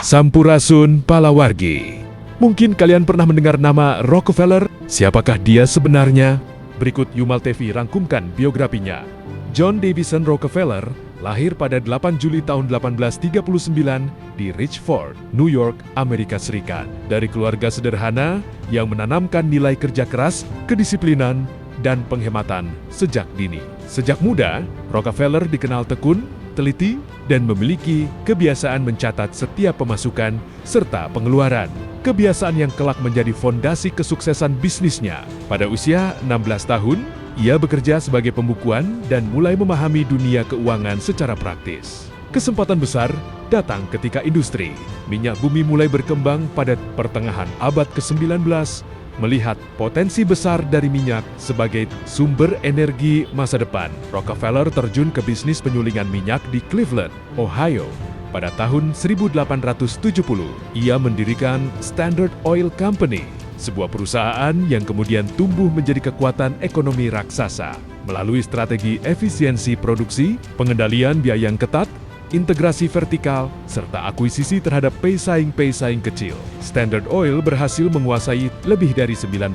Sampurasun Palawargi. Mungkin kalian pernah mendengar nama Rockefeller? Siapakah dia sebenarnya? Berikut Yumal TV rangkumkan biografinya. John Davison Rockefeller lahir pada 8 Juli tahun 1839 di Richford, New York, Amerika Serikat. Dari keluarga sederhana yang menanamkan nilai kerja keras, kedisiplinan, dan penghematan sejak dini. Sejak muda, Rockefeller dikenal tekun, teliti, dan memiliki kebiasaan mencatat setiap pemasukan serta pengeluaran. Kebiasaan yang kelak menjadi fondasi kesuksesan bisnisnya. Pada usia 16 tahun, ia bekerja sebagai pembukuan dan mulai memahami dunia keuangan secara praktis. Kesempatan besar datang ketika industri minyak bumi mulai berkembang pada pertengahan abad ke-19, melihat potensi besar dari minyak sebagai sumber energi masa depan. Rockefeller terjun ke bisnis penyulingan minyak di Cleveland, Ohio. Pada tahun 1870, ia mendirikan Standard Oil Company, sebuah perusahaan yang kemudian tumbuh menjadi kekuatan ekonomi raksasa. Melalui strategi efisiensi produksi, pengendalian biaya yang ketat, integrasi vertikal, serta akuisisi terhadap pesaing-pesaing kecil, Standard Oil berhasil menguasai lebih dari 90%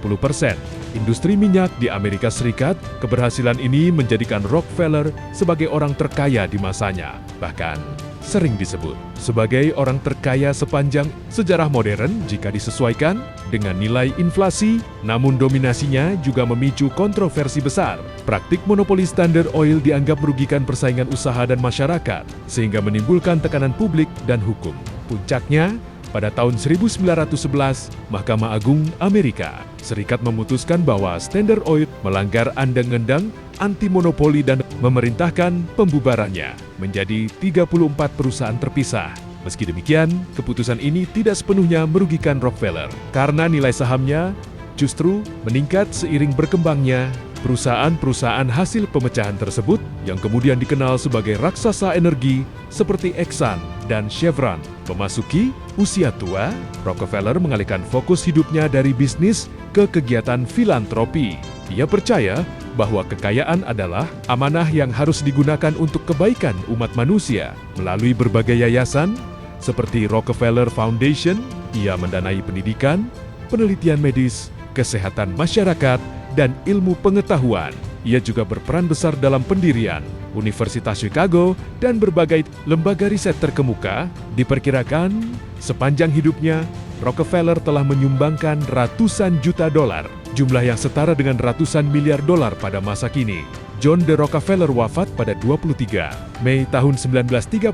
industri minyak di Amerika Serikat. Keberhasilan ini menjadikan Rockefeller sebagai orang terkaya di masanya, bahkan sering disebut sebagai orang terkaya sepanjang sejarah modern jika disesuaikan dengan nilai inflasi, namun dominasinya juga memicu kontroversi besar. Praktik monopoli Standard Oil dianggap merugikan persaingan usaha dan masyarakat, sehingga menimbulkan tekanan publik dan hukum. Puncaknya, pada tahun 1911, Mahkamah Agung Amerika Serikat memutuskan bahwa Standard Oil melanggar undang-undang anti-monopoli dan memerintahkan pembubarannya menjadi 34 perusahaan terpisah. Meski demikian, keputusan ini tidak sepenuhnya merugikan Rockefeller, karena nilai sahamnya justru meningkat seiring berkembangnya perusahaan-perusahaan hasil pemecahan tersebut yang kemudian dikenal sebagai raksasa energi seperti Exxon dan Chevron. Memasuki usia tua, Rockefeller mengalihkan fokus hidupnya dari bisnis ke kegiatan filantropi. Ia percaya bahwa kekayaan adalah amanah yang harus digunakan untuk kebaikan umat manusia. Melalui berbagai yayasan seperti Rockefeller Foundation, ia mendanai pendidikan, penelitian medis, kesehatan masyarakat, dan ilmu pengetahuan. Ia juga berperan besar dalam pendirian Universitas Chicago dan berbagai lembaga riset terkemuka. Diperkirakan sepanjang hidupnya, Rockefeller telah menyumbangkan ratusan juta dolar, jumlah yang setara dengan ratusan miliar dolar pada masa kini. John D. Rockefeller wafat pada 23 Mei tahun 1937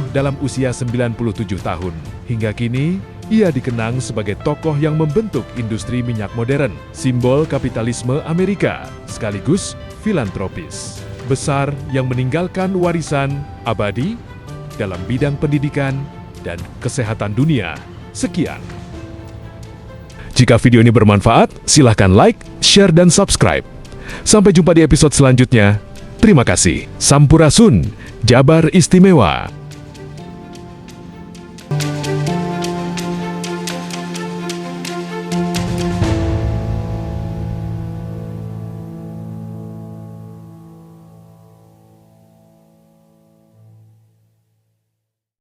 dalam usia 97 tahun. Hingga kini, ia dikenang sebagai tokoh yang membentuk industri minyak modern, simbol kapitalisme Amerika, sekaligus filantropis besar yang meninggalkan warisan abadi dalam bidang pendidikan dan kesehatan dunia. Sekian. Jika video ini bermanfaat, silahkan like, share, dan subscribe. Sampai jumpa di episode selanjutnya. Terima kasih. Sampurasun, Jabar Istimewa.